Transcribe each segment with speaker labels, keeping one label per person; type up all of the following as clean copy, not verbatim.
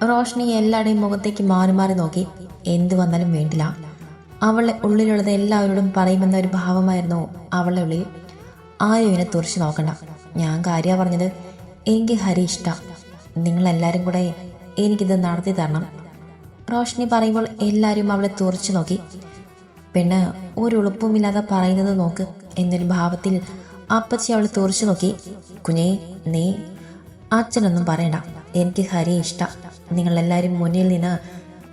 Speaker 1: റോഷ്നി എല്ലാവരുടെയും മുഖത്തേക്ക് മാറി മാറി നോക്കി. എന്ത് വന്നാലും വേണ്ടില്ല, അവളുടെ ഉള്ളിലുള്ളത് എല്ലാവരോടും പറയുമെന്ന ഒരു ഭാവമായിരുന്നു അവളുടെ ഉള്ളിൽ. ആരും ഇവനെ തുറച്ചു നോക്കണ്ട, ഞാൻ കാര്യമാണ് പറഞ്ഞത്. എനിക്ക് ഹരി ഇഷ്ടം, നിങ്ങളെല്ലാവരും കൂടെ എനിക്കിത് നടത്തി തരണം. റോഷ്നി പറയുമ്പോൾ എല്ലാവരും അവളെ തുറച്ചു നോക്കി. പെണ്ണ് ഒരു എളുപ്പമില്ലാതെ പറയുന്നത് നോക്ക് എന്നൊരു ഭാവത്തിൽ അപ്പച്ചി അവളെ തുറച്ചു നോക്കി. കുഞ്ഞേ, നീ അച്ഛനൊന്നും പറയണ്ട, എനിക്ക് ഹരി ഇഷ്ടം. നിങ്ങളെല്ലാവരും മുന്നിൽ നിന്ന്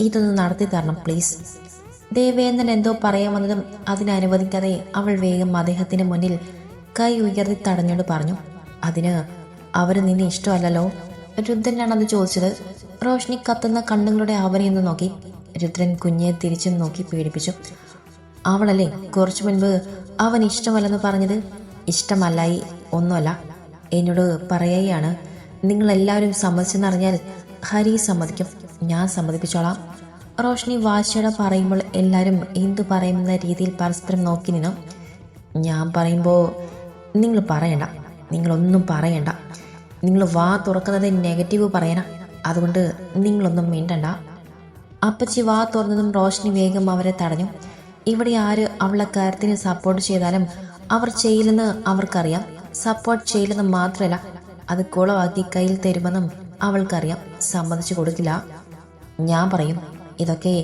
Speaker 1: ഇതൊന്ന് നടത്തി തരണം പ്ലീസ്. ദേവേന്ദ്രൻ എന്തോ പറയാൻ വന്നതും അതിനനുവദിക്കാതെ അവൾ വേഗം അദ്ദേഹത്തിന് മുന്നിൽ കൈ ഉയർത്തി തടഞ്ഞോണ്ട് പറഞ്ഞു. അതിന് അവർ നിന്നെ ഇഷ്ടമല്ലല്ലോ. രുദ്രനാണത് ചോദിച്ചത്. റോഷ്നി കത്തുന്ന കണ്ണുകളുടെ അവനെയൊന്ന് നോക്കി. രുദ്രൻ കുഞ്ഞെ തിരിച്ചും നോക്കി പീഡിപ്പിച്ചു. അവളല്ലേ കുറച്ചു മുൻപ് അവൻ ഇഷ്ടമല്ലെന്ന് പറഞ്ഞത്? ഇഷ്ടമല്ലായി ഒന്നുമല്ല, എന്നോട് പറയുകയാണ്. നിങ്ങളെല്ലാവരും സമ്മതിച്ചെന്നറിഞ്ഞാൽ ഹരി സമ്മതിക്കും, ഞാൻ സമ്മതിപ്പിച്ചോളാം. റോഷ്നി വാശിയോടെ പറയുമ്പോൾ എല്ലാവരും എന്തു പറയുമെന്ന രീതിയിൽ പരസ്പരം നോക്കി നിന്നു. ഞാൻ പറയുമ്പോൾ നിങ്ങൾ പറയണ്ട, നിങ്ങളൊന്നും പറയണ്ട. നിങ്ങൾ വാ തുറക്കുന്നത് നെഗറ്റീവ് പറയണം, അതുകൊണ്ട് നിങ്ങളൊന്നും മിണ്ടണ്ട. അപ്പച്ചി വാ തുറന്നതും റോഷ്നി വേഗം അവരെ തടഞ്ഞു. ഇവിടെ ആര് അവളെ കാര്യത്തിന് സപ്പോർട്ട് ചെയ്താലും അവർ ചെയ്യില്ലെന്ന് അവർക്കറിയാം. സപ്പോർട്ട് ചെയ്യില്ലെന്ന് മാത്രമല്ല, അത് കുളവാക്കി കയ്യിൽ തരുമെന്നും അവൾക്കറിയാം. സമ്മതിച്ചു കൊടുക്കില്ല. ഞാൻ പറയും, ഇതൊക്കെ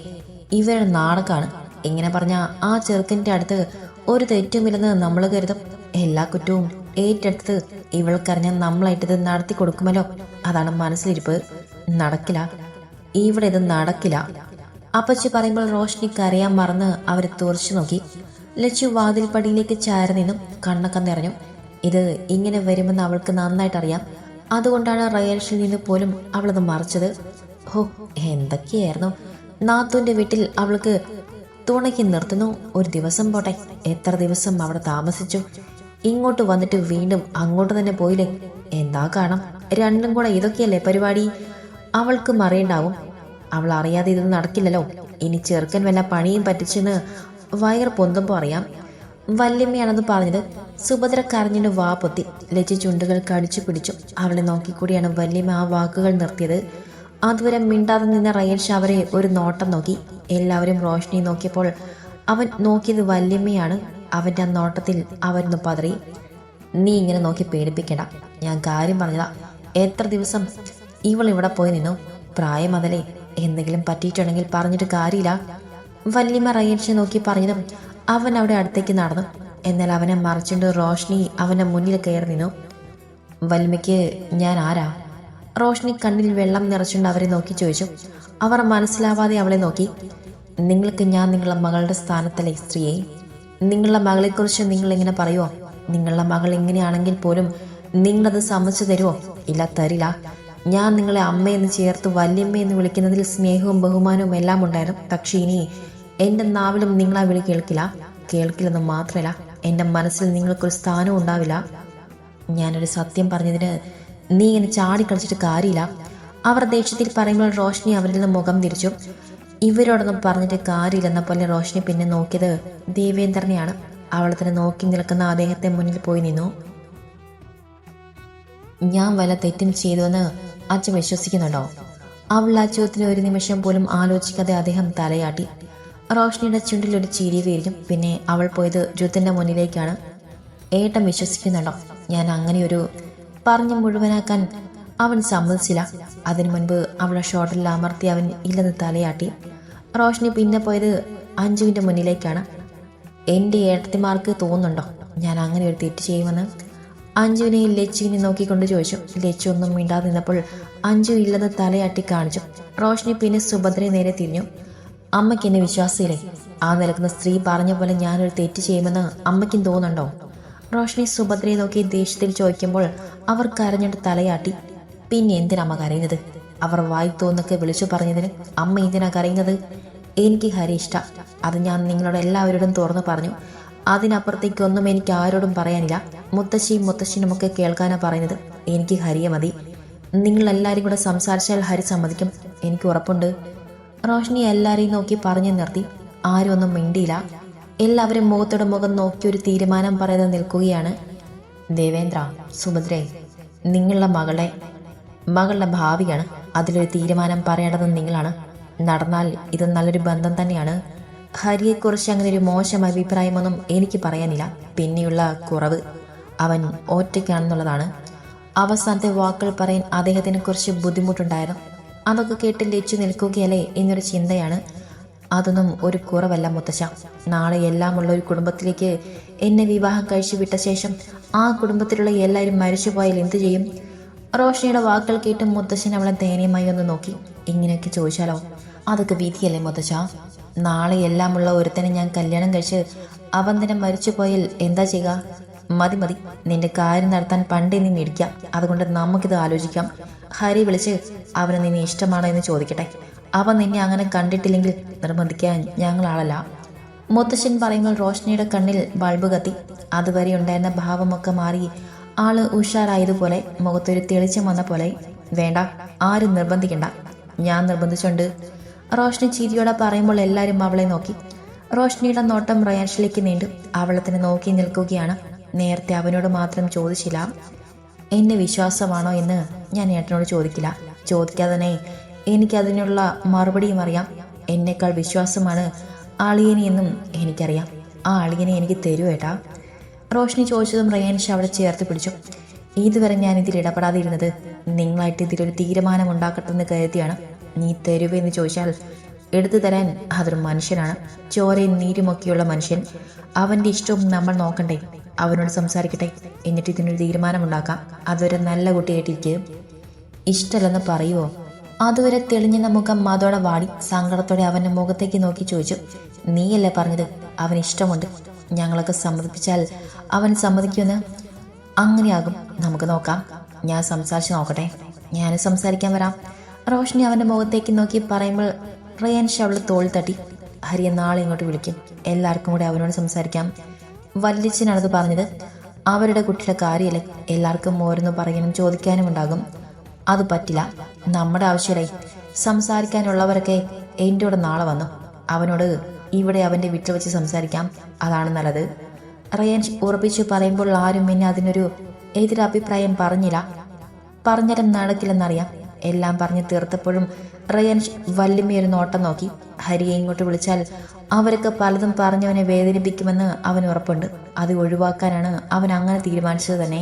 Speaker 1: ഇവരുടെ നാടകമാണ്. എങ്ങനെ പറഞ്ഞാൽ ആ ചെറുക്കൻ്റെ അടുത്ത് ഒരു തെറ്റുമില്ലെന്ന് നമ്മൾ കരുതും. എല്ലാ കുറ്റവും ഏറ്റെടുത്ത് ഇവൾക്കറിഞ്ഞാൽ നമ്മളായിട്ടിത് നടത്തി കൊടുക്കുമല്ലോ. അതാണ് മനസ്സിലിരിപ്പ്. നടക്കില്ല, ഇവിടെ ഇത് നടക്കില്ല. അപ്പച്ചി പറയുമ്പോൾ റോഷ്നി കരയാൻ മറന്ന് അവരെ തുറച്ചു നോക്കി. ലച്ചു വാതിൽപ്പടിയിലേക്ക് ചാരി നിന്നും കണ്ണൊക്കെ നിറഞ്ഞു. ഇത് ഇങ്ങനെ വരുമെന്ന് അവൾക്ക് നന്നായിട്ടറിയാം. അതുകൊണ്ടാണ് റയൽഷിൽ നിന്ന് പോലും അവളത് മറച്ചത്. ഹോ, എന്തൊക്കെയായിരുന്നു. നാത്തൂൻ്റെ വീട്ടിൽ അവൾക്ക് തുണയ്ക്ക് നിർത്തുന്നു. ഒരു ദിവസം പോട്ടെ, എത്ര ദിവസം അവിടെ താമസിച്ചു. ഇങ്ങോട്ട് വന്നിട്ട് വീണ്ടും അങ്ങോട്ട് തന്നെ പോയില്ലേ? എന്താ കാണാം, രണ്ടും കൂടെ ഇതൊക്കെയല്ലേ പരിപാടി. അവൾക്കും അറിയണ്ടാവും. അവൾ അറിയാതെ ഇത് നടക്കില്ലല്ലോ. ഇനി ചെറുക്കൻ വല്ല പണിയും പറ്റിച്ചെന്ന് വയർ പൊന്തുമ്പോൾ അറിയാം. വല്യമ്മയാണെന്ന് പറഞ്ഞത്. സുഭദ്ര കരഞ്ഞിന് വാ പൊത്തി. ലജ്ജ ചുണ്ടുകൾ കടിച്ചു പിടിച്ചു. അവളെ നോക്കിക്കൂടിയാണ് വല്യമ്മ ആ വാക്കുകൾ നിർത്തിയത്. അതുവരെ മിണ്ടാതെ നിന്ന റയൻഷ അവരെ ഒരു നോട്ടം നോക്കി. എല്ലാവരും റോഷ്നി നോക്കിയപ്പോൾ അവൻ നോക്കിയത് വല്യമ്മയാണ്. അവൻ്റെ ആ നോട്ടത്തിൽ അവരൊന്ന് പതറി. നീ ഇങ്ങനെ നോക്കി പേടിപ്പിക്കണ്ട, ഞാൻ കാര്യം പറഞ്ഞതാ. എത്ര ദിവസം ഇവൾ ഇവിടെ പോയി നിന്നു? പ്രായം അതല്ലേ, എന്തെങ്കിലും പറ്റിയിട്ടുണ്ടെങ്കിൽ പറഞ്ഞിട്ട് കാര്യമില്ല. വല്യമ്മ റയൻഷ നോക്കി പറഞ്ഞതും അവൻ അവിടെ അടുത്തേക്ക് നടന്നു. എന്നാൽ അവനെ മറിച്ചുകൊണ്ട് റോഷ്നി അവൻ്റെ മുന്നിൽ കയറി നിന്നു. വല്യമ്മയ്ക്ക് ഞാൻ ആരാ? റോഷ്നി കണ്ണിൽ വെള്ളം നിറച്ചുകൊണ്ട് അവരെ നോക്കി ചോദിച്ചു. അവർ മനസ്സിലാവാതെ അവളെ നോക്കി. നിങ്ങൾക്ക് ഞാൻ നിങ്ങളുടെ മകളുടെ സ്ഥാനത്തല്ലേ സ്ത്രീയെ? നിങ്ങളുടെ മകളെക്കുറിച്ച് നിങ്ങൾ എങ്ങനെ പറയുമോ? നിങ്ങളുടെ മകൾ എങ്ങനെയാണെങ്കിൽ പോലും നിങ്ങളത് സമ്മതിച്ചു തരുമോ? ഇല്ല, തരില്ല. ഞാൻ നിങ്ങളെ അമ്മയെന്ന് ചേർത്ത് വല്യമ്മയെന്ന് വിളിക്കുന്നതിൽ സ്നേഹവും ബഹുമാനവും എല്ലാം ഉണ്ടായിരുന്നു. പക്ഷേ ഇനി എൻ്റെ നാവിലും നിങ്ങളാ വിളി കേൾക്കില്ലെന്ന് മാത്രമല്ല, എൻ്റെ മനസ്സിൽ നിങ്ങൾക്കൊരു സ്ഥാനവും ഉണ്ടാവില്ല. ഞാനൊരു സത്യം പറഞ്ഞതിന് നീ ഇങ്ങനെ ചാടിക്കളിച്ചിട്ട് കാര്യമില്ല. അവർ ദേഷ്യത്തിൽ പറയുമ്പോൾ റോഷ്നി അവരിൽ നിന്ന് മുഖം തിരിച്ചു. ഇവരോടൊന്നും പറഞ്ഞിട്ട് കാര്യമില്ലെന്ന പോലെ റോഷ്നി പിന്നെ നോക്കിയത് ദേവേന്ദ്രനെയാണ്. അവൾ തന്നെ നോക്കി നിൽക്കുന്ന അദ്ദേഹത്തെ മുന്നിൽ പോയി നിന്നു. ഞാൻ വല്ല തെറ്റും ചെയ്തുവെന്ന് അച്ഛൻ വിശ്വസിക്കുന്നുണ്ടോ? അവൾ ആ ചോദ്യത്തിന് ഒരു നിമിഷം പോലും ആലോചിക്കാതെ അദ്ദേഹം തലയാട്ടി. റോഷ്നിയുടെ ചുണ്ടിൽ ഒരു ചിരി വീഴും. പിന്നെ അവൾ പോയത് രുദ്രൻ്റെ മുന്നിലേക്കാണ്. ഏട്ടൻ വിശ്വസിക്കുന്നുണ്ടോ? ഞാൻ അങ്ങനെയൊരു പറഞ്ഞു മുഴുവനാക്കാൻ അവൻ സമ്മതിച്ചില്ല. അതിനു മുൻപ് അവളെ ഷോട്ടിൽ അമർത്തി അവൻ ഇല്ലെന്ന് തലയാട്ടി. റോഷ്നി പിന്നെ പോയത് അഞ്ജുവിൻ്റെ മുന്നിലേക്കാണ്. എൻ്റെ ഏട്ടത്തിമാർക്ക് തോന്നുന്നുണ്ടോ ഞാൻ അങ്ങനെ ഒരു തെറ്റ് ചെയ്യുമെന്ന്? അഞ്ജുവിനെയും ലച്ചുവിനെ നോക്കിക്കൊണ്ട് ചോദിച്ചു. ലച്ചു ഒന്നും മിണ്ടാതെ നിന്നപ്പോൾ അഞ്ജു ഇല്ലെന്ന് തലയാട്ടി കാണിച്ചു. റോഷ്നി പിന്നെ സുഭദ്രയെ നേരെ തിരിഞ്ഞു. അമ്മയ്ക്ക് എന്നെ വിശ്വാസമില്ലേ? ആ നിൽക്കുന്ന സ്ത്രീ പറഞ്ഞ പോലെ ഞാനൊരു തെറ്റ് ചെയ്യുമെന്ന് അമ്മയ്ക്കും തോന്നുന്നുണ്ടോ? റോഷ്നി സുഭദ്രയെ നോക്കി ദേഷ്യത്തിൽ ചോദിക്കുമ്പോൾ അവർ കരഞ്ഞിട്ട് തലയാട്ടി. പിന്നെ എന്തിനമ്മ കരയുന്നത്? അവർ വായി തോന്നൊക്കെ വിളിച്ചു പറഞ്ഞതിന് അമ്മ എന്തിനാ കരയുന്നത്? എനിക്ക് ഹരി ഇഷ്ട, അത് ഞാൻ നിങ്ങളോട് എല്ലാവരോടും തുറന്നു പറഞ്ഞു. അതിനപ്പുറത്തേക്കൊന്നും എനിക്ക് ആരോടും പറയാനില്ല. മുത്തശ്ശിനുമൊക്കെ കേൾക്കാനാണ് പറയുന്നത്. എനിക്ക് ഹരിയെ മതി. നിങ്ങളെല്ലാവരും കൂടെ സംസാരിച്ചാൽ ഹരി സമ്മതിക്കും, എനിക്ക് ഉറപ്പുണ്ട്. റോഷ്നി എല്ലാവരെയും നോക്കി പറഞ്ഞു നിർത്തി. ആരും ഒന്നും മിണ്ടിയില്ല. എല്ലാവരും മുഖത്തോടെ മുഖം നോക്കി ഒരു തീരുമാനം പറയാതെ നിൽക്കുകയാണ്. ദേവേന്ദ്ര, സുഭദ്രേ, നിങ്ങളുടെ മകളുടെ ഭാവിയാണ്. അതിലൊരു തീരുമാനം പറയേണ്ടത് നിങ്ങളാണ്. നടന്നാൽ ഇത് നല്ലൊരു ബന്ധം തന്നെയാണ്. ഹരിയെക്കുറിച്ച് അങ്ങനെ ഒരു മോശം അഭിപ്രായമൊന്നും എനിക്ക് പറയാനില്ല. പിന്നെയുള്ള കുറവ് അവൻ ഒറ്റയ്ക്കാണെന്നുള്ളതാണ്. അവസാനത്തെ വാക്കുകൾ പറയാൻ അദ്ദേഹത്തിനെ കുറിച്ച് ബുദ്ധിമുട്ടുണ്ടായിരുന്നു. അതൊക്കെ കേട്ട് ലച്ചു നിൽക്കുകയല്ലേ എന്നൊരു ചിന്തയാണ്. അതൊന്നും ഒരു കുറവല്ല മുത്തശ്ശ. നാളെ എല്ലാമുള്ള ഒരു കുടുംബത്തിലേക്ക് എന്നെ വിവാഹം കഴിച്ചു വിട്ട ശേഷം ആ കുടുംബത്തിലുള്ള എല്ലാവരും മരിച്ചുപോയാൽ എന്തു ചെയ്യും? റോഷനിയുടെ വാക്കുകൾ കേട്ട് മുത്തശ്ശൻ അവളെ ദയനീയമായി ഒന്ന് നോക്കി. ഇങ്ങനെയൊക്കെ ചോദിച്ചാലോ? അതൊക്കെ വിധിയല്ലേ മുത്തശ്ശ. നാളെ എല്ലാമുള്ള ഒരുത്തനെ ഞാൻ കല്യാണം കഴിച്ച് അവൻ തന്നെ മരിച്ചു പോയാൽ എന്താ ചെയ്യുക? മതി മതി, നിന്റെ കാര്യം നടത്താൻ പണ്ടേ നീ മേടിക്കാം. അതുകൊണ്ട് നമുക്കിത് ആലോചിക്കാം. ഹരി വിളിച്ച് അവന് നിന്നെ ഇഷ്ടമാണോ എന്ന് ചോദിക്കട്ടെ. അവൻ നിന്നെ അങ്ങനെ കണ്ടിട്ടില്ലെങ്കിൽ നിർബന്ധിക്കാൻ ഞങ്ങളാളല്ല. മുത്തശ്ശൻ പറയുമ്പോൾ റോഷ്നിയുടെ കണ്ണിൽ ബൾബ് കത്തി. അതുവരെ ഉണ്ടായിരുന്ന ഭാവമൊക്കെ മാറി ആള് ഉഷാറായതുപോലെ, മുഖത്തൊരു തെളിച്ചം വന്ന പോലെ. വേണ്ട, ആരും നിർബന്ധിക്കണ്ട, ഞാൻ നിർബന്ധിച്ചുണ്ട്. റോഷ്നി ചിരിയോടെ പറയുമ്പോൾ എല്ലാവരും അവളെ നോക്കി. റോഷ്നിയുടെ നോട്ടം റയാൻഷിലേക്ക് നീണ്ടു. അവളെ തന്നെ നോക്കി നിൽക്കുകയാണ്. നേരത്തെ അവനോട് മാത്രം ചോദിച്ചില്ല. എന്നെ വിശ്വാസമാണോ എന്ന് ഞാൻ ഏട്ടനോട് ചോദിക്കില്ല. ചോദിക്കാതെ തന്നെ എനിക്കതിനുള്ള മറുപടിയും അറിയാം. എന്നേക്കാൾ വിശ്വാസമാണ് അളിയനെ എന്നും എനിക്കറിയാം. ആ അളിയനെ എനിക്ക് തരൂ ഏട്ടാ. റോഷ്നി ചോദിച്ചതും റയാൻഷ് അവളെ ചേർത്ത് പിടിച്ചു. ഇതുവരെ ഞാൻ ഇതിൽ ഇടപെടാതിരുന്നത് നിങ്ങളായിട്ട് ഇതിലൊരു തീരുമാനം ഉണ്ടാക്കട്ടെന്ന് കരുതിയാണ്. നീ തരുവെന്ന് ചോദിച്ചാൽ എടുത്തു തരാൻ അതൊരു മനുഷ്യനാണ്. ചോരയും നീരുമൊക്കെയുള്ള മനുഷ്യൻ. അവൻ്റെ ഇഷ്ടവും നമ്മൾ നോക്കണ്ടേ? അവനോട് സംസാരിക്കട്ടെ, എന്നിട്ട് ഇതിനൊരു തീരുമാനമുണ്ടാക്കാം. അതൊരു നല്ല കുട്ടിയായിട്ടിരിക്കും. ഇഷ്ടമല്ലെന്ന് പറയുമോ? അതുവരെ തെളിഞ്ഞ മുഖം അതോടെ വാടി സങ്കടത്തോടെ അവൻ്റെ മുഖത്തേക്ക് നോക്കി ചോദിച്ചു. നീയല്ലേ പറഞ്ഞത് അവന് ഇഷ്ടമുണ്ട്? ഞങ്ങളൊക്കെ സമ്മതിപ്പിച്ചാൽ അവൻ സമ്മതിക്കുമെന്ന്? അങ്ങനെയാകും, നമുക്ക് നോക്കാം. ഞാൻ സംസാരിച്ച് നോക്കട്ടെ. ഞാൻ സംസാരിക്കാൻ വരാം. റോഷ്നി അവൻ്റെ മുഖത്തേക്ക് നോക്കി പറയുമ്പോൾ റയാൻഷ് അവൾ തോൾ തട്ടി. ഹരിയെ നാളെ ഇങ്ങോട്ട് വിളിക്കും. എല്ലാവർക്കും കൂടെ അവനോട് സംസാരിക്കാം. വല്യച്ഛനാണത് പറഞ്ഞത്. അവരുടെ കുട്ടിയുടെ കാര്യമല്ലേ, എല്ലാവർക്കും ഓരോന്ന് പറയാനും ചോദിക്കാനും ഉണ്ടാകും. അത് പറ്റില്ല. നമ്മുടെ ആവശ്യമായി സംസാരിക്കാനുള്ളവരൊക്കെ എൻ്റെ കൂടെ നാളെ വന്നു. അവനോട് ഇവിടെ അവൻ്റെ വീട്ടിൽ വെച്ച് സംസാരിക്കാം. അതാണ് നല്ലത്. റയാൻഷ് ഉറപ്പിച്ചു പറയുമ്പോൾ ആരും പിന്നെ അതിനൊരു എതിരഭിപ്രായം പറഞ്ഞില്ല. പറഞ്ഞാലും നടക്കില്ലെന്നറിയാം. എല്ലാം പറഞ്ഞ് തീർത്തപ്പോഴും റയാൻഷ് വല്യമ്മയൊരു നോട്ടം നോക്കി. ഹരിയെ ഇങ്ങോട്ട് വിളിച്ചാൽ അവരൊക്കെ പലതും പറഞ്ഞവനെ വേദനിപ്പിക്കുമെന്ന് അവന് ഉറപ്പുണ്ട്. അത് ഒഴിവാക്കാനാണ് അവൻ അങ്ങനെ തീരുമാനിച്ചത് തന്നെ.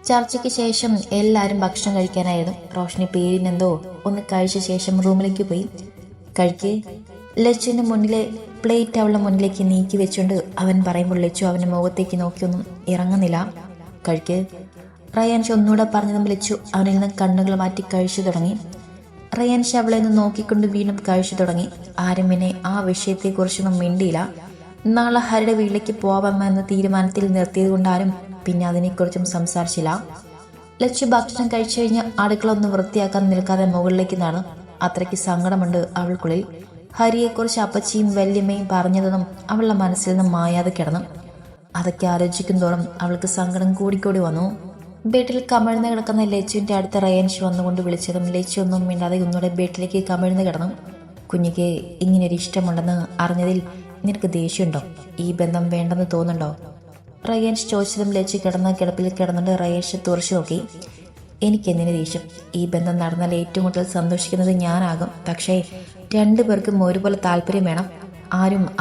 Speaker 1: ചർച്ചയ്ക്ക് ശേഷം എല്ലാവരും ഭക്ഷണം കഴിക്കാനായിരുന്നു. റോഷ്നി പേരിനെന്തോ ഒന്ന് കഴിച്ച ശേഷം റൂമിലേക്ക് പോയി. കഴിക്ക്. ലച്ചുവിൻ്റെ മുന്നിലെ പ്ലേറ്റ് അവളുടെ മുന്നിലേക്ക് നീക്കി വെച്ചുകൊണ്ട് അവൻ പറയുമ്പോൾ ലച്ചു അവൻ്റെ മുഖത്തേക്ക് നോക്കിയൊന്നും ഇറങ്ങുന്നില്ല. കഴിക്ക്. റയാൻഷ് ഒന്നുകൂടെ പറഞ്ഞതും ലച്ചു അവനിൽ നിന്ന് കണ്ണുകൾ മാറ്റി കഴിച്ചു തുടങ്ങി. റയാൻഷ് അവളെ ഒന്ന് നോക്കിക്കൊണ്ട് വീണ്ടും കഴിച്ചു തുടങ്ങി. ആരും പിന്നെ ആ വിഷയത്തെക്കുറിച്ചൊന്നും മിണ്ടിയില്ല. നാളെ ഹരിയുടെ വീട്ടിലേക്ക് പോവാമെന്ന തീരുമാനത്തിൽ നിർത്തിയത് കൊണ്ടാരും പിന്നെ അതിനെക്കുറിച്ചും സംസാരിച്ചില്ല. ലച്ചു ഭക്ഷണം കഴിച്ചു കഴിഞ്ഞ് അടുക്കള ഒന്ന് വൃത്തിയാക്കാൻ നിൽക്കാതെ മുകളിലേക്ക് നടന്നു. അത്രയ്ക്ക് സങ്കടമുണ്ട് അവൾക്കുള്ളിൽ. ഹരിയെക്കുറിച്ച് അപ്പച്ചിയും വല്യമ്മയും പറഞ്ഞതൊന്നും അവളുടെ മനസ്സിൽ നിന്നും മായാതെ കിടന്നു. അതൊക്കെ ആലോചിക്കും തോറും അവൾക്ക് സങ്കടം കൂടിക്കൂടി വന്നു. ബെഡിൽ കമിഴ്ന്ന് കിടക്കുന്ന ലച്ചുവിൻ്റെ അടുത്ത് റയാൻഷ് വന്നുകൊണ്ട് വിളിച്ചതും ലച്ചു ഒന്നും മിണ്ടാതെ ഒന്നുകൂടെ ബെഡിലേക്ക് കമിഴ്ന്ന് കിടന്നു. കുഞ്ഞിക്ക് ഇങ്ങനൊരു ഇഷ്ടമുണ്ടെന്ന് അറിഞ്ഞതിൽ നിനക്ക് ദേഷ്യമുണ്ടോ? ഈ ബന്ധം വേണ്ടെന്ന് തോന്നുന്നുണ്ടോ? റയാൻഷ് ചോദിച്ചതും ലച്ചു കിടന്ന കിടപ്പിൽ കിടന്നുകൊണ്ട് റയാൻഷ് തുറച്ചു നോക്കി. എനിക്കെന്തിനു ദേഷ്യം? ഈ ബന്ധം നടന്നാൽ ഏറ്റവും കൂടുതൽ സന്തോഷിക്കുന്നത് ഞാനാകും. പക്ഷേ രണ്ടുപേർക്കും ഒരുപോലെ താല്പര്യം വേണം.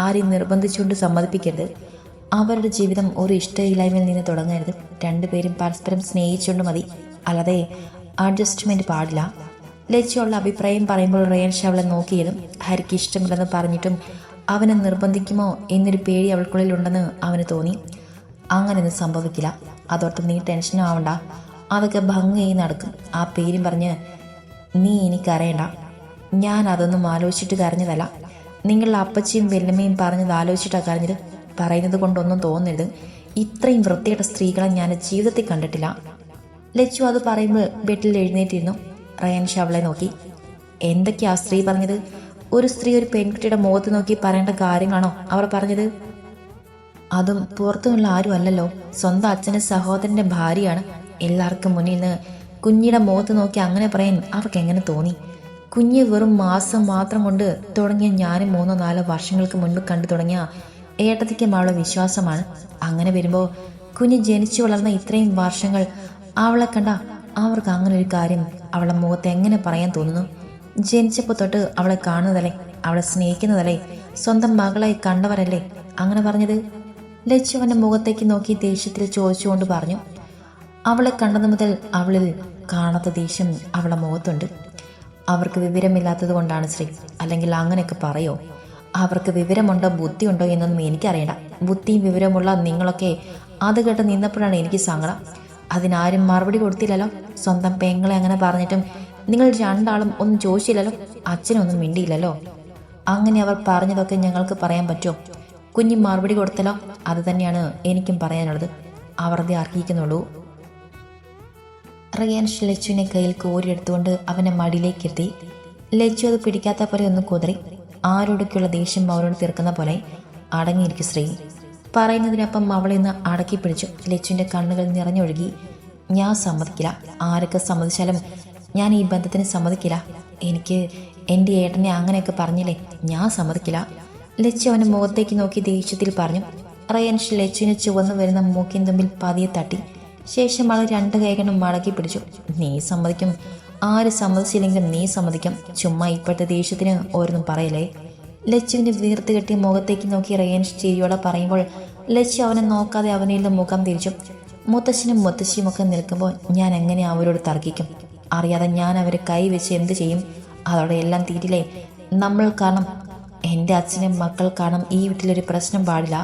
Speaker 1: ആരെയും നിർബന്ധിച്ചുകൊണ്ട് സമ്മതിപ്പിക്കരുത്. അവരുടെ ജീവിതം ഒരു ഇഷ്ടമില്ലായ്മയിൽ നിന്ന് തുടങ്ങരുത്. രണ്ടുപേരും പരസ്പരം സ്നേഹിച്ചുകൊണ്ട് മതി, അല്ലാതെ അഡ്ജസ്റ്റ്മെൻറ്റ് പാടില്ല. ലച്ചുള്ള അഭിപ്രായം പറയുമ്പോൾ റയാൻഷ് അവളെ നോക്കിയതും ഹരിക്ക് ഇഷ്ടമില്ലെന്ന് പറഞ്ഞിട്ടും അവനെ നിർബന്ധിക്കുമോ എന്നൊരു പേടി അവൾക്കുള്ളിൽ ഉണ്ടെന്ന് അവന് തോന്നി. അങ്ങനെയൊന്നും സംഭവിക്കില്ല. അതോർത്ത് നീ ടെൻഷനും ആവണ്ട. അതൊക്കെ ഭംഗിയായി നടക്കും. ആ പേരും പറഞ്ഞ് നീ എനിക്കറിയണ്ട. ഞാൻ അതൊന്നും ആലോചിച്ചിട്ട് കരഞ്ഞതല്ല. നിങ്ങളുടെ അപ്പച്ചിയും വല്യമ്മയും പറഞ്ഞത് ആലോചിച്ചിട്ടാണ് കരഞ്ഞത്. പറയുന്നത് കൊണ്ടൊന്നും തോന്നരുത്. ഇത്രയും വൃത്തിയുടെ സ്ത്രീകളെ ഞാൻ ജീവിതത്തിൽ കണ്ടിട്ടില്ല. ലച്ചു അത് പറയുമ്പോൾ ബെഡിൽ എഴുന്നേറ്റിരുന്നു. റയാൻഷ് അവളെ നോക്കി. എന്തൊക്കെയാ സ്ത്രീ പറഞ്ഞത്? ഒരു സ്ത്രീ ഒരു പെൺകുട്ടിയുടെ മുഖത്ത് നോക്കി പറയേണ്ട കാര്യങ്ങളാണോ അവർ പറഞ്ഞത്? അതും പുറത്തുനിന്നുള്ള ആരും അല്ലല്ലോ, സ്വന്തം അച്ഛൻ്റെ സഹോദരൻ്റെ ഭാര്യയാണ്. എല്ലാവർക്കും മുന്നിൽ നിന്ന് കുഞ്ഞിയുടെ മുഖത്ത് നോക്കി അങ്ങനെ പറയാൻ അവർക്ക് എങ്ങനെ തോന്നി? കുഞ്ഞ് വെറും മാസം മാത്രം കൊണ്ട് തുടങ്ങിയ ഞാനും 3-4 വർഷങ്ങൾക്ക് മുൻപ് കണ്ടു തുടങ്ങിയ ഏട്ടത്തിക്കും അവളെ വിശ്വാസമാണ്. അങ്ങനെ വരുമ്പോൾ കുഞ്ഞ് ജനിച്ചു വളർന്ന ഇത്രയും വർഷങ്ങൾ അവളെ കണ്ട അവർക്ക് അങ്ങനെ ഒരു കാര്യം അവളെ മുഖത്ത് എങ്ങനെ പറയാൻ തോന്നുന്നു? ജനിച്ചപ്പോൾ തൊട്ട് അവളെ കാണുന്നതല്ലേ, അവളെ സ്നേഹിക്കുന്നതല്ലേ, സ്വന്തം മകളായി കണ്ടവരല്ലേ അങ്ങനെ പറഞ്ഞത്? ലച്ചു അവൻ്റെ മുഖത്തേക്ക് നോക്കി ദേഷ്യത്തിൽ ചോദിച്ചുകൊണ്ട് പറഞ്ഞു. അവളെ കണ്ടത് മുതൽ അവളിൽ കാണാത്ത ദേഷ്യം അവളെ മുഖത്തുണ്ട്. അവർക്ക് വിവരമില്ലാത്തത് കൊണ്ടാണ് ശ്രീ, അല്ലെങ്കിൽ അങ്ങനെയൊക്കെ പറയോ? അവർക്ക് വിവരമുണ്ടോ ബുദ്ധിയുണ്ടോ എന്നൊന്നും എനിക്കറിയണ്ട. ബുദ്ധിയും വിവരമുള്ള നിങ്ങളൊക്കെ അത് കേട്ട് നിന്നപ്പോഴാണ് എനിക്ക് സങ്കടം. അതിനാരും മറുപടി കൊടുത്തില്ലല്ലോ. സ്വന്തം പെങ്ങളെ അങ്ങനെ പറഞ്ഞിട്ടും നിങ്ങൾ രണ്ടാളും ഒന്നും ചോദിച്ചില്ലല്ലോ, അച്ഛനൊന്നും മിണ്ടിയില്ലല്ലോ. അങ്ങനെ അവർ പറഞ്ഞതൊക്കെ ഞങ്ങൾക്ക് പറയാൻ പറ്റുമോ? കുഞ്ഞ് മറുപടി കൊടുത്തല്ലോ, അത് തന്നെയാണ് എനിക്കും പറയാനുള്ളത്. അവർ അത് അർഹിക്കുന്നുള്ളൂ. റിയാൻഷ് ലച്ചുവിനെ കയ്യിൽ കോരിയെടുത്തുകൊണ്ട് അവനെ മടിയിലേക്ക് എത്തി. ലച്ചു അത് പിടിക്കാത്ത പോലെ ഒന്ന് കുതറി. ആരോടൊക്കെയുള്ള ദേഷ്യം അവരോട് തീർക്കുന്ന പോലെ. അടങ്ങിയിരിക്കും ശ്രീ പറയുന്നതിനൊപ്പം അവളെ ഒന്ന് അടക്കി പിടിച്ചു. ലച്ചുവിൻ്റെ കണ്ണുകൾ നിറഞ്ഞൊഴുകി. ഞാൻ സമ്മതിക്കില്ല. ആരൊക്കെ സമ്മതിച്ചാലും ഞാൻ ഈ ബന്ധത്തിന് സമ്മതിക്കില്ല. എനിക്ക് എൻ്റെ ഏട്ടനെ അങ്ങനെയൊക്കെ പറഞ്ഞില്ലേ, ഞാൻ സമ്മതിക്കില്ല. ലച്ചു അവൻ്റെ മുഖത്തേക്ക് നോക്കി ദേഷ്യത്തിൽ പറഞ്ഞു. റയാൻഷ് ലച്ചുവിനെ ചുവന്നു വരുന്ന മൂക്കിൻ തുമ്പിൽ പതിയെ തട്ടി. ശേഷം അവൾ രണ്ട് കൈകളും മടക്കി പിടിച്ചു. നീ സമ്മതിക്കും, ആര് സമ്മതിച്ചില്ലെങ്കിലും നീ സമ്മതിക്കും. ചുമ്മാ ഇപ്പോഴത്തെ ദേഷ്യത്തിന് ഓരോന്നും പറയലേ. ലച്ചുവിൻ്റെ വീർത്ത് കെട്ടിയ മുഖത്തേക്ക് നോക്കി റയാൻഷ് ചിരിയോടെ പറയുമ്പോൾ ലച്ചു അവനെ നോക്കാതെ അവനിൽ മുഖം തിരിച്ചു. മുത്തശ്ശനും മുത്തശ്ശിയും ഒക്കെ നിൽക്കുമ്പോൾ ഞാൻ എങ്ങനെ അവരോട് തർക്കിക്കും? അറിയാതെ ഞാൻ അവരെ കൈവച്ച് എന്ത് ചെയ്യും? അതോടെ എല്ലാം തീരില്ലേ? നമ്മൾ കാരണം, എൻ്റെ അച്ഛനും മക്കൾ കാരണം ഈ വീട്ടിലൊരു പ്രശ്നം പാടില്ല.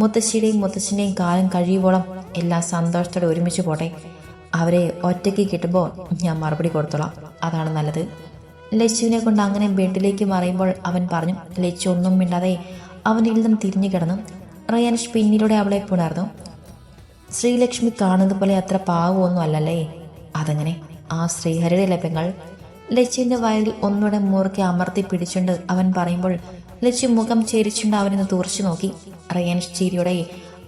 Speaker 1: മുത്തശ്ശിയുടെയും മുത്തശ്ശൻ്റെയും കാലം കഴിയുമ്പോളം എല്ലാം സന്തോഷത്തോടെ ഒരുമിച്ച് പോട്ടെ. അവരെ ഒറ്റയ്ക്ക് കിട്ടുമ്പോൾ ഞാൻ മറുപടി കൊടുത്തോളാം, അതാണ് നല്ലത്. ലച്ചുവിനെ കൊണ്ട് അങ്ങനെ ബെഡിലേക്ക് മറയുമ്പോൾ അവൻ പറഞ്ഞു. ലച്ചു ഒന്നും മിണ്ടാതെ അവനിൽ നിന്നും തിരിഞ്ഞു കിടന്നു. റയാൻഷ് പിന്നിലൂടെ അവളെ പുണർന്നു. ശ്രീലക്ഷ്മി കാണുന്നത് പോലെ അത്ര പാവമൊന്നും അല്ലല്ലേ? അതങ്ങനെ, ആ ശ്രീഹരിയുടെ പെങ്ങൾ. ലച്ചുവിൻ്റെ വയറിൽ ഒന്നുകൂടെ മുറുക്കി അമർത്തി പിടിച്ചുകൊണ്ട് അവൻ പറയുമ്പോൾ ലച്ചു മുഖം ചേരിച്ചുകൊണ്ട് അവനൊന്ന് തുറച്ചു നോക്കി. റയാൻഷ് ചിരിയോടെ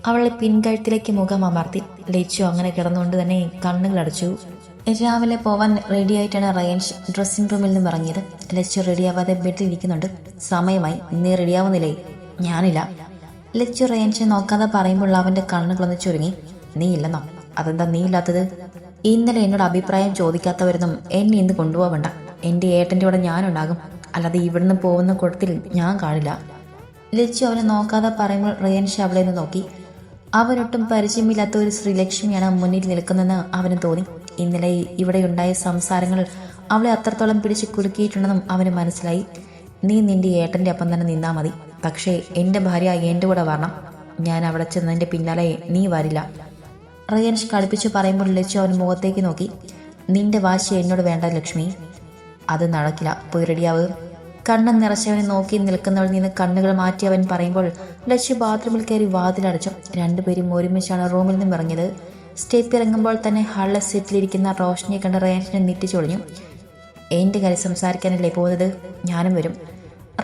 Speaker 1: അവളെ പിൻകഴുത്തിലേക്ക് മുഖം അമർത്തി. ലച്ചു അങ്ങനെ കിടന്നുകൊണ്ട് തന്നെ കണ്ണുകൾ അടച്ചു. രാവിലെ പോവാൻ റെഡിയായിട്ടാണ് റയാൻഷ് ഡ്രസ്സിംഗ് റൂമിൽ നിന്നും ഇറങ്ങിയത്. ലച്ചു റെഡിയാവാതെ ബെഡിൽ ഇരിക്കുന്നുണ്ട്. സമയമായി, നീ റെഡിയാവുന്നില്ലേ? ഞാനില്ല. ലച്ചു റയാൻഷെ നോക്കാതെ പറയുമ്പോൾ അവൻ്റെ കണ്ണുകളൊന്ന് ചുരുങ്ങി. നീ ഇല്ലെന്നോ? അതെന്താ നീ ഇല്ലാത്തത്? ഇന്നലെ എന്നോട് അഭിപ്രായം ചോദിക്കാത്തവരൊന്നും എന്നെ ഇന്ന് കൊണ്ടുപോകണ്ട. എൻ്റെ ഏട്ടൻ്റെ കൂടെ ഞാനുണ്ടാകും, അല്ലാതെ ഇവിടുന്ന് പോകുന്ന കൂട്ടത്തിൽ ഞാൻ കാണില്ല. ലച്ചു അവനെ നോക്കാതെ പറയുമ്പോൾ റയാൻഷ് അവളെ നിന്ന് നോക്കി. അവനൊട്ടും പരിചയമില്ലാത്ത ഒരു ശ്രീലക്ഷ്മിയാണ് മുന്നിൽ നിൽക്കുന്നതെന്ന് അവന് തോന്നി. ഇന്നലെ ഇവിടെ ഉണ്ടായ സംസാരങ്ങൾ അവളെ അത്രത്തോളം പിടിച്ച് കുലുക്കിയിട്ടുണ്ടെന്നും അവന് മനസ്സിലായി. നീ നിന്റെ ഏട്ടൻ്റെ ഒപ്പം തന്നെ നിന്നാ മതി, പക്ഷേ എൻ്റെ ഭാര്യ എൻ്റെ കൂടെ വരണം. ഞാൻ അവിടെ ചെന്നതിൻ്റെ പിന്നാലെ നീ വരില്ല. റയാൻഷ് കളിപ്പിച്ചു പറയുമ്പോൾ ലച്ചു അവൻ മുഖത്തേക്ക് നോക്കി. നിന്റെ വാശി എന്നോട് വേണ്ട ലക്ഷ്മി, അത് നടക്കില്ല, പോയി റെഡിയാവ്. കണ്ണം നിറച്ചവനെ നോക്കി നിൽക്കുന്നവളിൽ നിന്ന് കണ്ണുകൾ മാറ്റി അവൻ പറയുമ്പോൾ ലച്ചു ബാത്റൂമിൽ കയറി വാതിലടച്ചു. രണ്ടുപേരും ഒരുമിച്ചാണ് റൂമിൽ നിന്നും ഇറങ്ങിയത്. സ്റ്റെപ്പ് ഇറങ്ങുമ്പോൾ തന്നെ ഹാളിലെ സീറ്റിലിരിക്കുന്ന റോഷനിയെ കണ്ട് റയാൻഷിനെ നെറ്റിച്ചൊളിഞ്ഞു. എൻ്റെ കാര്യം സംസാരിക്കാനല്ലേ പോകുന്നത്? ഞാനും വരും.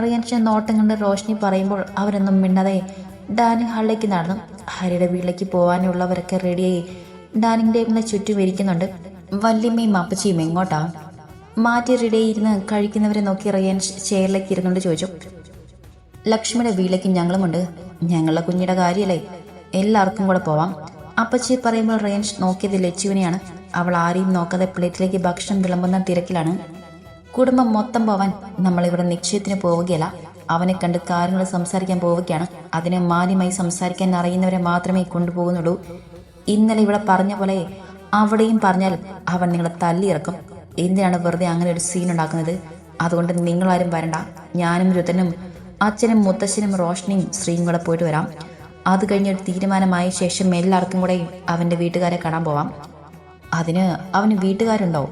Speaker 1: റയാൻഷിനെ നോട്ടം കണ്ട് റോഷനി പറയുമ്പോൾ അവരൊന്നും മിണ്ടാതെ ഡാനിങ് ഹാളിലേക്ക് നടന്നു. ഹരിയുടെ വീട്ടിലേക്ക് പോകാനുള്ളവരൊക്കെ റെഡിയായി ഡാനിങ് ടേബിളിനെ ചുറ്റും ഇരിക്കുന്നുണ്ട്. വല്യമ്മയും അപ്പച്ചിയും എങ്ങോട്ടാ? മാറ്റി റെഡിയായിരുന്ന് കഴിക്കുന്നവരെ നോക്കി റയാൻഷ് ചെയറിലേക്ക് ഇരുന്നുകൊണ്ട് ചോദിച്ചു. ലക്ഷ്മിയുടെ വീട്ടിലേക്ക് ഞങ്ങളുമുണ്ട്. ഞങ്ങളുടെ കുഞ്ഞിയുടെ കാര്യമല്ലേ, എല്ലാവർക്കും കൂടെ പോവാം. അപ്പച്ചി പറയുമ്പോൾ റയാൻഷ് നോക്കിയത് ലച്ചുവിനെയാണ്. അവൾ ആരെയും നോക്കാതെ പ്ലേറ്റിലേക്ക് ഭക്ഷണം വിളമ്പുന്ന തിരക്കിലാണ്. കുടുംബം മൊത്തം പോവാൻ നമ്മളിവിടെ നിശ്ചയത്തിന് പോവുകയല്ല, അവനെ കണ്ട് കാര്യങ്ങൾ സംസാരിക്കാൻ പോവുകയാണ്. അതിനെ മാന്യമായി സംസാരിക്കാൻ അറിയുന്നവരെ മാത്രമേ കൊണ്ടുപോകുന്നുള്ളൂ. ഇന്നലെ ഇവിടെ പറഞ്ഞ പോലെ അവിടെയും പറഞ്ഞാൽ അവൻ നിങ്ങളെ തല്ലിയിറക്കും. എന്തിനാണ് വെറുതെ അങ്ങനെ ഒരു സീൻ ഉണ്ടാക്കുന്നത്? അതുകൊണ്ട് നിങ്ങളാരും വരണ്ട. ഞാനും രുതനും അച്ഛനും മുത്തശ്ശനും റോഷനിയും ശ്രീയും കൂടെ പോയിട്ട് വരാം. അത് കഴിഞ്ഞൊരു തീരുമാനമായ ശേഷം എല്ലാവർക്കും കൂടെ അവൻ്റെ വീട്ടുകാരെ കാണാൻ പോവാം. അതിന് അവന് വീട്ടുകാരുണ്ടോ?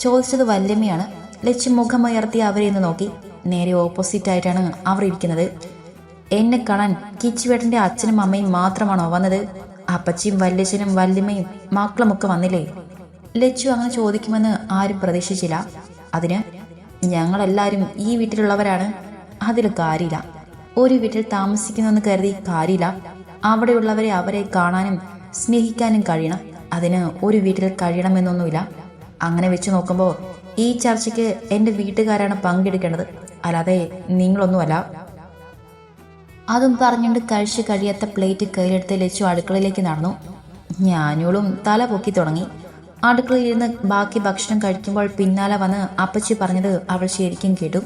Speaker 1: ചോദിച്ചത് വല്യമ്മയാണ്. ലച്ചു മുഖമുയർത്തി അവരെ ഒന്ന് നോക്കി. നേരെ ഓപ്പോസിറ്റായിട്ടാണ് അവർ ഇരിക്കുന്നത്. എന്നെ കാണാൻ കിച്ചുവേട്ടൻ്റെ അച്ഛനും അമ്മയും മാത്രമാണോ വന്നത്? അപ്പച്ചിയും വല്യച്ഛനും വല്യമ്മയും മക്കളുമൊക്കെ വന്നില്ലേ? ലച്ചു അങ്ങനെ ചോദിക്കുമെന്ന് ആരും പ്രതീക്ഷിച്ചില്ല. അതിന് ഞങ്ങളെല്ലാവരും ഈ വീട്ടിലുള്ളവരാണ്. അതിൽ കാര്യമില്ല. ഒരു വീട്ടിൽ താമസിക്കുന്നെന്ന് കരുതി കാര്യമില്ല. അവിടെയുള്ളവരെ അവരെ കാണാനും സ്നേഹിക്കാനും കഴിയണം. അതിന് ഒരു വീട്ടിൽ കഴിയണമെന്നൊന്നുമില്ല. അങ്ങനെ വെച്ച് നോക്കുമ്പോൾ ഈ ചർച്ചയ്ക്ക് എൻ്റെ വീട്ടുകാരാണ് പങ്കെടുക്കേണ്ടത്, അല്ലാതെ നിങ്ങളൊന്നുമല്ല. അതും പറഞ്ഞുകൊണ്ട് കഴിച്ച് കഴിയാത്ത പ്ലേറ്റ് കയ്യിലെടുത്ത് ലച്ചു അടുക്കളയിലേക്ക് നടന്നു. ഞാനോളും തല പൊക്കി തുടങ്ങി. അടുക്കളയിൽ ഇരുന്ന് ബാക്കി ഭക്ഷണം കഴിക്കുമ്പോൾ പിന്നാലെ വന്ന് അപ്പച്ചി പറഞ്ഞത് അവൾ ശരിക്കും കേട്ടു.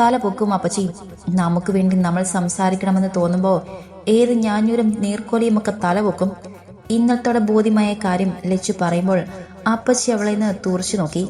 Speaker 1: തല പൊക്കും അപ്പച്ചി. നമുക്ക് വേണ്ടി നമ്മൾ സംസാരിക്കണമെന്ന് തോന്നുമ്പോൾ ഏത് ഞാഞ്ഞൂരും നീർക്കോലിയും ഒക്കെ തല പൊക്കും. ഇന്നത്തോടെ ബോധ്യമായ കാര്യം ലച്ചു പറയുമ്പോൾ അപ്പച്ചി അവളെ നിന്ന് തുറച്ചു നോക്കി.